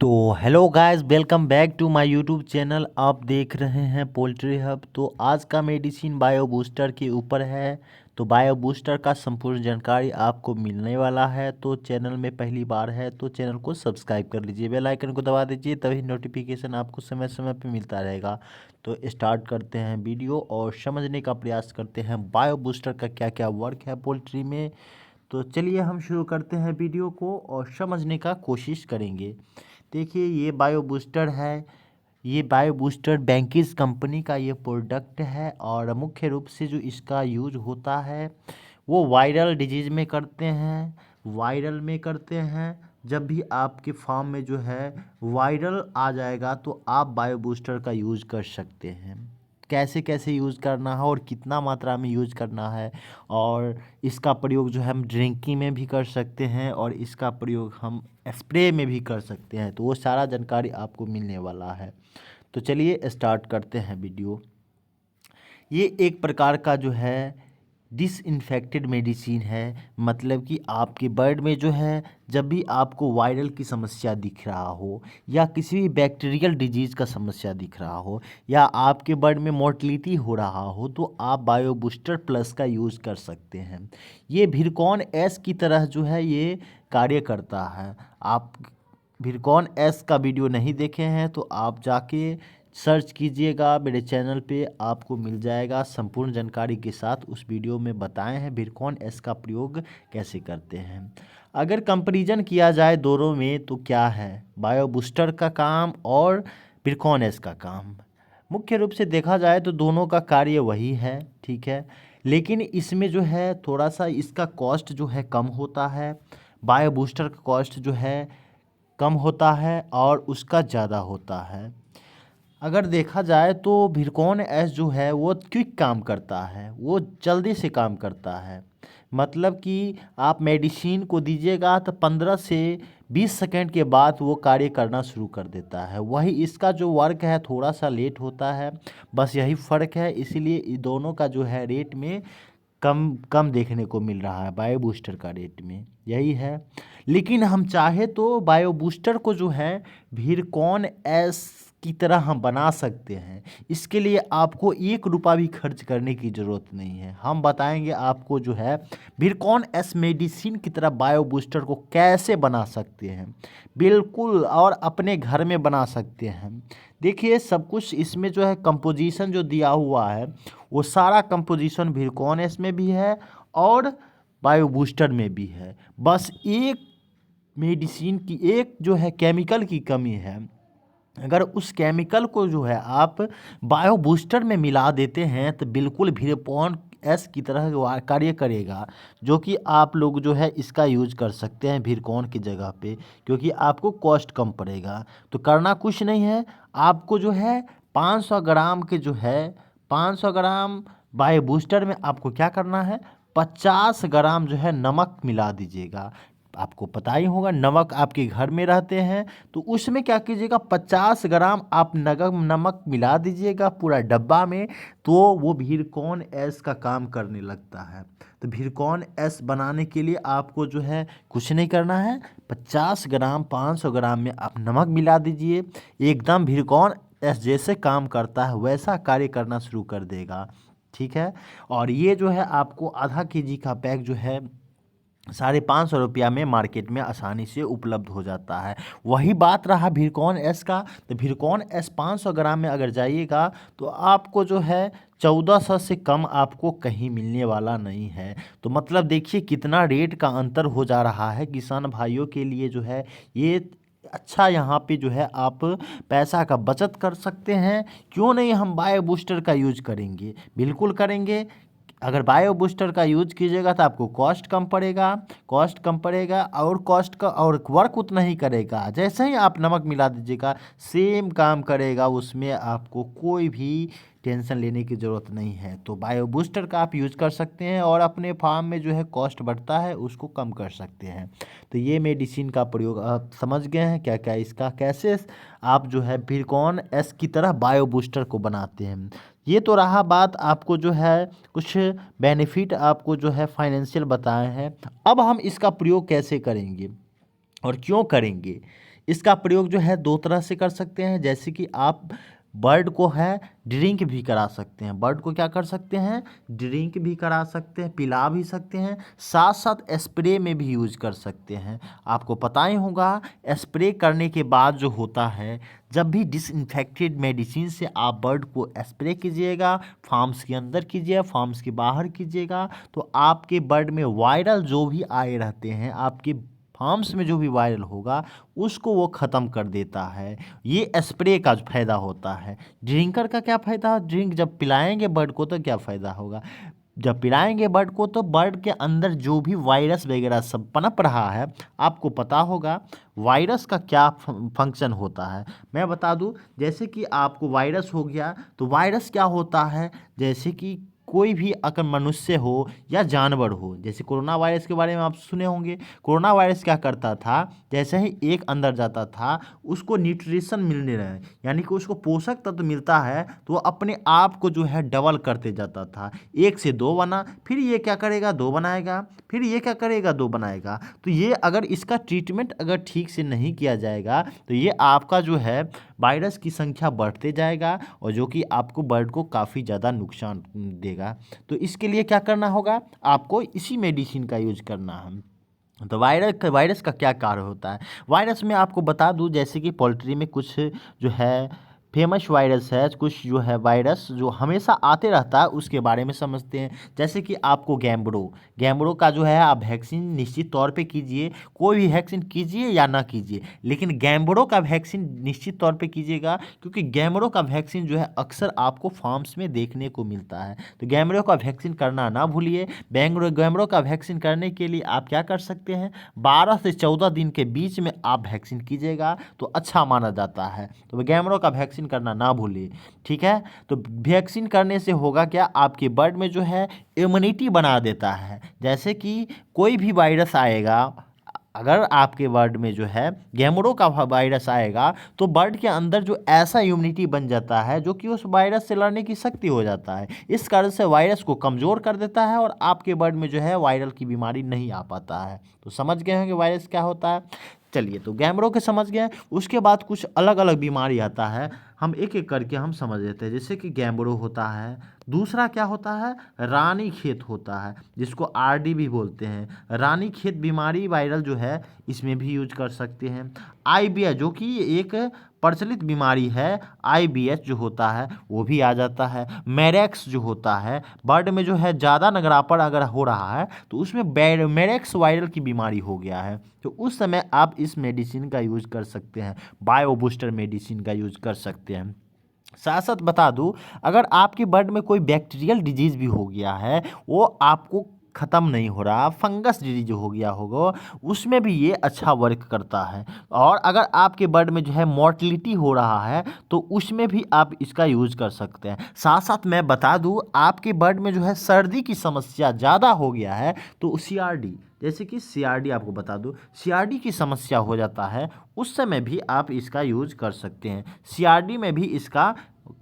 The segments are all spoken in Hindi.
तो hello guys, welcome back to my YouTube channel. आप देख रहे हैं पोल्ट्री हब। तो आज का मेडिसिन बायो बूस्टर के ऊपर है। तो बायो बूस्टर का संपूर्ण जानकारी आपको मिलने वाला है। तो चैनल में पहली बार है तो चैनल को सब्सक्राइब कर लीजिए, बेल आइकन को दबा दीजिए, तभी नोटिफिकेशन आपको समय समय पे मिलता रहेगा। तो स्टार्ट करते हैं वीडियो और समझने का प्रयास करते हैं बायो बूस्टर का क्या क्या वर्क है पोल्ट्री में। तो चलिए हम शुरू करते हैं वीडियो को और समझने का कोशिश करेंगे। देखिए, ये बायो बूस्टर है। ये बायो बूस्टर बैंकिस कंपनी का ये प्रोडक्ट है और मुख्य रूप से जो इसका यूज होता है वो वायरल डिजीज़ में करते हैं। वायरल में करते हैं। जब भी आपके फार्म में जो है वायरल आ जाएगा तो आप बायो बूस्टर का यूज़ कर सकते हैं। कैसे कैसे यूज़ करना है और कितना मात्रा में यूज़ करना है, और इसका प्रयोग जो है हम ड्रिंकिंग में भी कर सकते हैं और इसका प्रयोग हम स्प्रे में भी कर सकते हैं। तो वो सारा जानकारी आपको मिलने वाला है। तो चलिए स्टार्ट करते हैं वीडियो। ये एक प्रकार का जो है डिसइंफेक्टेड मेडिसिन है। मतलब कि आपके बर्ड में जो है जब भी आपको वायरल की समस्या दिख रहा हो या किसी भी बैक्टीरियल डिजीज़ का समस्या दिख रहा हो या आपके बर्ड में मोर्टलिटी हो रहा हो तो आप बायो बूस्टर प्लस का यूज़ कर सकते हैं। ये भिरकॉन एस की तरह जो है ये कार्य करता है। आप भिरकॉन एस का वीडियो नहीं देखे हैं तो आप जाके सर्च कीजिएगा, मेरे चैनल पे आपको मिल जाएगा संपूर्ण जानकारी के साथ। उस वीडियो में बताए हैं भिरकॉन एस का प्रयोग कैसे करते हैं। अगर कंपैरिजन किया जाए दोनों में तो क्या है बायो बूस्टर का काम और भिरकॉन एस का काम। मुख्य रूप से देखा जाए तो दोनों का कार्य वही है, ठीक है। लेकिन इसमें जो है थोड़ा सा इसका कॉस्ट जो है कम होता है। बायो बूस्टर का कॉस्ट जो है कम होता है और उसका ज़्यादा होता है। अगर देखा जाए तो भिरकॉन एस जो है वो क्विक काम करता है, वो जल्दी से काम करता है। मतलब कि आप मेडिसिन को दीजिएगा तो 15 से 20 सेकंड के बाद वो कार्य करना शुरू कर देता है। वही इसका जो वर्क है थोड़ा सा लेट होता है, बस यही फ़र्क है। इसीलिए इन दोनों का जो है रेट में कम कम देखने को मिल रहा है। बायो बूस्टर का रेट में यही है। लेकिन हम चाहे तो बायो बूस्टर को जो है भिरकॉन एस की तरह हम बना सकते हैं। इसके लिए आपको 1 रुपया भी खर्च करने की ज़रूरत नहीं है। हम बताएंगे आपको जो है भिरकॉन एस मेडिसिन की तरह बायो बूस्टर को कैसे बना सकते हैं, बिल्कुल, और अपने घर में बना सकते हैं। देखिए, सब कुछ इसमें जो है कंपोजिशन जो दिया हुआ है वो सारा कंपोजिशन भिरकॉन एस में भी है और बायो बूस्टर में भी है। बस एक मेडिसिन की एक जो है केमिकल की कमी है। अगर उस केमिकल को जो है आप बायो बूस्टर में मिला देते हैं तो बिल्कुल भिरकॉन एस की तरह कार्य करेगा, जो कि आप लोग जो है इसका यूज कर सकते हैं भिरकॉन की जगह पे, क्योंकि आपको कॉस्ट कम पड़ेगा। तो करना कुछ नहीं है, आपको जो है 500 ग्राम के जो है 500 ग्राम बायो बूस्टर में आपको क्या करना है, 50 ग्राम जो है नमक मिला दीजिएगा। आपको पता ही होगा नमक आपके घर में रहते हैं, तो उसमें क्या कीजिएगा 50 ग्राम आप नमक मिला दीजिएगा पूरा डब्बा में। तो वो भिरकॉन एस का काम करने लगता है। तो भिरकॉन एस बनाने के लिए आपको जो है कुछ नहीं करना है, 50 ग्राम 500 ग्राम में आप नमक मिला दीजिए। एकदम भिरकॉन एस जैसे काम करता है वैसा कार्य करना शुरू कर देगा, ठीक है। और ये जो है आपको आधा केजी का पैक जो है 550 रुपया में मार्केट में आसानी से उपलब्ध हो जाता है। वही बात रहा भिरकॉन एस का, तो भिरकॉन एस 500 ग्राम में अगर जाइएगा तो आपको जो है 1400 से कम आपको कहीं मिलने वाला नहीं है। तो मतलब देखिए कितना रेट का अंतर हो जा रहा है। किसान भाइयों के लिए जो है ये अच्छा, यहाँ पे जो है आप पैसा का बचत कर सकते हैं। क्यों नहीं हम बायो बूस्टर का यूज करेंगे, बिल्कुल करेंगे। अगर बायो बूस्टर का यूज कीजिएगा तो आपको कॉस्ट कम पड़ेगा, कॉस्ट कम पड़ेगा और कॉस्ट का और वर्क उतना ही करेगा। जैसे ही आप नमक मिला दीजिएगा सेम काम करेगा, उसमें आपको कोई भी टेंशन लेने की ज़रूरत नहीं है। तो बायो बूस्टर का आप यूज कर सकते हैं और अपने फार्म में जो है कॉस्ट बढ़ता है उसको कम कर सकते हैं। तो ये मेडिसिन का प्रयोग आप समझ गए हैं क्या क्या इसका, कैसे आप जो है भिरकॉन एस की तरह बायो बूस्टर को बनाते हैं। ये तो रहा बात आपको जो है कुछ बेनिफिट आपको जो है फाइनेंशियल बताए हैं। अब हम इसका प्रयोग कैसे करेंगे और क्यों करेंगे इसका प्रयोग जो है दो तरह से कर सकते हैं, जैसे कि आप बर्ड को है ड्रिंक भी करा सकते हैं। बर्ड को क्या कर सकते हैं, ड्रिंक भी करा सकते हैं, पिला भी सकते हैं, साथ साथ स्प्रे में भी यूज कर सकते हैं। आपको पता ही होगा स्प्रे करने के बाद जो होता है, जब भी डिसइंफेक्टेड मेडिसिन से आप बर्ड को स्प्रे कीजिएगा, फार्म्स के अंदर कीजिए, फार्म्स के बाहर कीजिएगा, तो आपके बर्ड में वायरल जो भी आए रहते हैं, आपके फार्म्स में जो भी वायरल होगा उसको वो ख़त्म कर देता है। ये स्प्रे का फ़ायदा होता है। ड्रिंकर का क्या फ़ायदा, ड्रिंक जब पिलाएंगे बर्ड को तो क्या फ़ायदा होगा, जब पिलाएंगे बर्ड को तो बर्ड के अंदर जो भी वायरस वगैरह सब पनप रहा है, आपको पता होगा वायरस का क्या फंक्शन होता है। मैं बता दूं, जैसे कि आपको वायरस हो गया तो वायरस क्या होता है, जैसे कि कोई भी अगर मनुष्य हो या जानवर हो, जैसे कोरोना वायरस के बारे में आप सुने होंगे। कोरोना वायरस क्या करता था, जैसे ही एक अंदर जाता था उसको न्यूट्रिशन मिलने रहे, यानी कि उसको पोषक तत्व मिलता है, तो वो अपने आप को जो है डबल करते जाता था। एक से दो बना, फिर ये क्या करेगा, दो बनाएगा, फिर ये क्या करेगा, दो बनाएगा। तो ये अगर इसका ट्रीटमेंट अगर ठीक से नहीं किया जाएगा तो ये आपका जो है वायरस की संख्या बढ़ते जाएगा, और जो कि आपको बर्ड को काफ़ी ज़्यादा नुकसान देगा। तो इसके लिए क्या करना होगा, आपको इसी मेडिसिन का यूज करना है। तो वायरस का क्या कार्य होता है, वायरस में आपको बता दूं, जैसे कि पोल्ट्री में कुछ जो है फेमस वायरस है, कुछ जो है वायरस जो हमेशा आते रहता है उसके बारे में समझते हैं। जैसे कि आपको गैम्बरो का जो है आप वैक्सीन निश्चित तौर पे कीजिए, कोई भी वैक्सीन कीजिए या ना कीजिए, लेकिन गैम्बरो का वैक्सीन निश्चित तौर पे कीजिएगा, क्योंकि गैम्बरो का वैक्सीन जो है अक्सर आपको फार्म्स में देखने को मिलता है। तो गैम्बरो का वैक्सीन करना ना भूलिए। गैम्बरो का वैक्सीन करने के लिए आप क्या कर सकते हैं, 12 से 14 दिन के बीच में आप वैक्सीन कीजिएगा तो अच्छा माना जाता है। तो गैम्बरो का वैक्सीन करना ना भूलिए, ठीक है। तो वैक्सीन करने से होगा क्या, आपके बर्ड में जो है इम्यूनिटी बना देता है। जैसे कि कोई भी वायरस आएगा, अगर आपके बर्ड में जो है गैम्बरो का वायरस आएगा तो बर्ड के अंदर जो ऐसा इम्यूनिटी बन जाता है जो कि उस वायरस से लड़ने की शक्ति हो जाता है। इस कारण से वायरस को कमज़ोर कर देता है और आपके बर्ड में जो है वायरल की बीमारी नहीं आ पाता है। तो समझ गए हैं कि वायरस क्या होता है। चलिए, तो गैम्बरो के समझ गए। उसके बाद कुछ अलग अलग बीमारी आता है, हम एक एक करके हम समझ लेते हैं। जैसे कि गैम्बरो होता है, दूसरा क्या होता है, रानी खेत होता है, जिसको आरडी भी बोलते हैं। रानी खेत बीमारी वायरल जो है इसमें भी यूज कर सकते हैं। आईबीएस जो कि एक प्रचलित बीमारी है, आईबीएस जो होता है वो भी आ जाता है। मेरेक्स जो होता है, बर्ड में जो है ज़्यादा नगरापन अगर हो रहा है तो उसमें मेरेक्स वायरल की बीमारी हो गया है, तो उस समय आप इस मेडिसिन का यूज कर सकते हैं, बायो बूस्टर मेडिसिन का यूज कर सकते हैं। साथ साथ बता दूं, अगर आपके बर्ड में कोई बैक्टीरियल डिजीज भी हो गया है, वो आपको ख़त्म नहीं हो रहा, फंगस डिजीज जो हो गया होगा उसमें भी ये अच्छा वर्क करता है। और अगर आपके बर्ड में जो है मोर्टलिटी हो रहा है तो उसमें भी आप इसका यूज कर सकते हैं। साथ साथ मैं बता दूं, आपके बर्ड में जो है सर्दी की समस्या ज़्यादा हो गया है तो सीआरडी, जैसे कि सीआरडी आपको बता दूं, सीआरडी की समस्या हो जाता है, उस समय भी आप इसका यूज कर सकते हैं। सीआरडी में भी इसका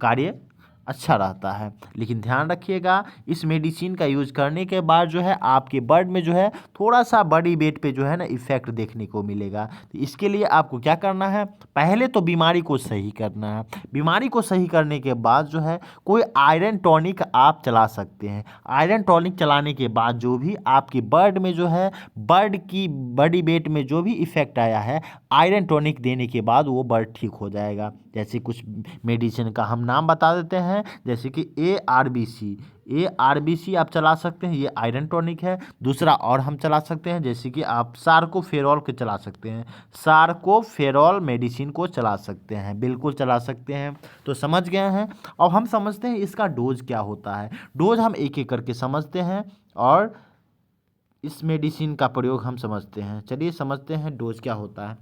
कार्य अच्छा रहता है। लेकिन ध्यान रखिएगा, इस मेडिसिन का यूज करने के बाद जो है आपके बर्ड में जो है थोड़ा सा बॉडी वेट पे जो है ना इफेक्ट देखने को मिलेगा। तो इसके लिए आपको क्या करना है, पहले तो बीमारी को सही करना है। बीमारी को सही करने के बाद जो है कोई आयरन टॉनिक आप चला सकते हैं। आयरन टॉनिक चलाने के बाद जो भी आपके बर्ड में जो है बर्ड की बॉडी वेट में जो भी इफेक्ट आया है, आयरन टॉनिक देने के बाद वो बर्ड ठीक हो जाएगा। जैसे कुछ मेडिसिन का हम नाम बता देते हैं, जैसे कि ARBC आप चला सकते हैं, ये आयरन टॉनिक है। दूसरा और हम चला सकते हैं, जैसे कि आप सार्कोफेरॉल के चला सकते हैं, सार्कोफेरॉल मेडिसिन को चला सकते हैं, बिल्कुल चला सकते हैं। तो समझ गए हैं। अब हम समझते हैं इसका डोज क्या होता है। डोज हम एक एक करके समझते हैं और इस मेडिसिन का प्रयोग हम समझते हैं। चलिए समझते हैं डोज क्या होता है।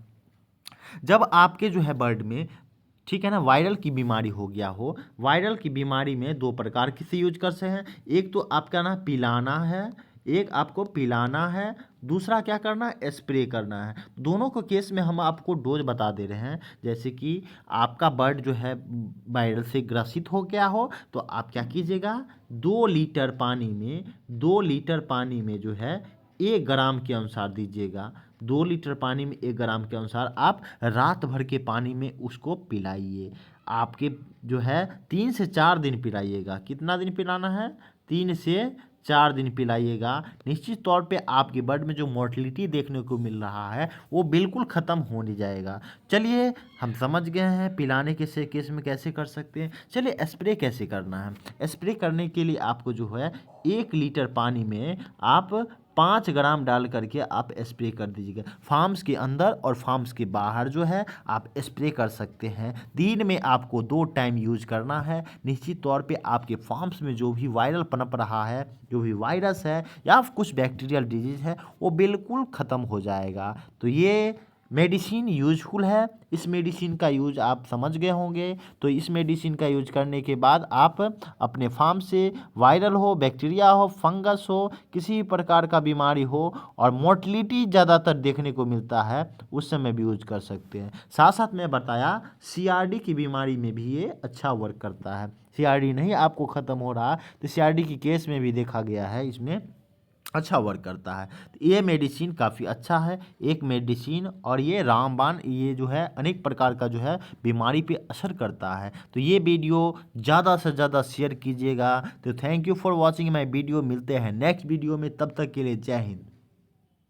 जब आपके जो है बर्ड में, ठीक है ना, वायरल की बीमारी हो गया हो, वायरल की बीमारी में दो प्रकार की से यूज कर सकते हैं। एक तो आपका ना पिलाना है, एक आपको पिलाना है, दूसरा क्या करना है, स्प्रे करना है। दोनों को केस में हम आपको डोज बता दे रहे हैं। जैसे कि आपका बर्ड जो है वायरल से ग्रसित हो गया हो तो आप क्या कीजिएगा, 2 लीटर पानी में जो है 1 ग्राम के अनुसार दीजिएगा। 2 लीटर पानी में 1 ग्राम के अनुसार आप रात भर के पानी में उसको पिलाइए। आपके जो है 3 से 4 दिन पिलाइएगा। कितना दिन पिलाना है? 3 से 4 दिन पिलाइएगा। निश्चित तौर पे आपके बर्ड में जो मोर्टेलिटी देखने को मिल रहा है वो बिल्कुल ख़त्म होने जाएगा। चलिए हम समझ गए हैं पिलाने के से केस में कैसे कर सकते हैं। चलिए स्प्रे कैसे करना है। स्प्रे करने के लिए आपको जो है 1 लीटर पानी में आप 5 ग्राम डाल करके आप स्प्रे कर दीजिएगा। फार्म्स के अंदर और फार्म्स के बाहर जो है आप स्प्रे कर सकते हैं। दिन में आपको 2 टाइम यूज करना है। निश्चित तौर पे आपके फार्म्स में जो भी वायरल पनप रहा है, जो भी वायरस है या कुछ बैक्टीरियल डिजीज है, वो बिल्कुल ख़त्म हो जाएगा। तो ये मेडिसिन यूजफुल है। इस मेडिसिन का यूज आप समझ गए होंगे। तो इस मेडिसिन का यूज करने के बाद आप अपने फार्म से वायरल हो, बैक्टीरिया हो, फंगस हो, किसी भी प्रकार का बीमारी हो और मोर्टेलिटी ज़्यादातर देखने को मिलता है, उस समय भी यूज कर सकते हैं। साथ साथ मैं बताया CRD की बीमारी में भी ये अच्छा वर्क करता है। CRD नहीं आपको ख़त्म हो रहा तो CRD की केस में भी देखा गया है, इसमें अच्छा वर्क करता है। तो ये मेडिसिन काफ़ी अच्छा है एक मेडिसिन। और ये रामबाण ये जो है अनेक प्रकार का जो है बीमारी पे असर करता है। तो ये वीडियो ज़्यादा से ज़्यादा शेयर कीजिएगा। तो thank you for watching my video. मिलते हैं नेक्स्ट वीडियो में, तब तक के लिए जय हिंद।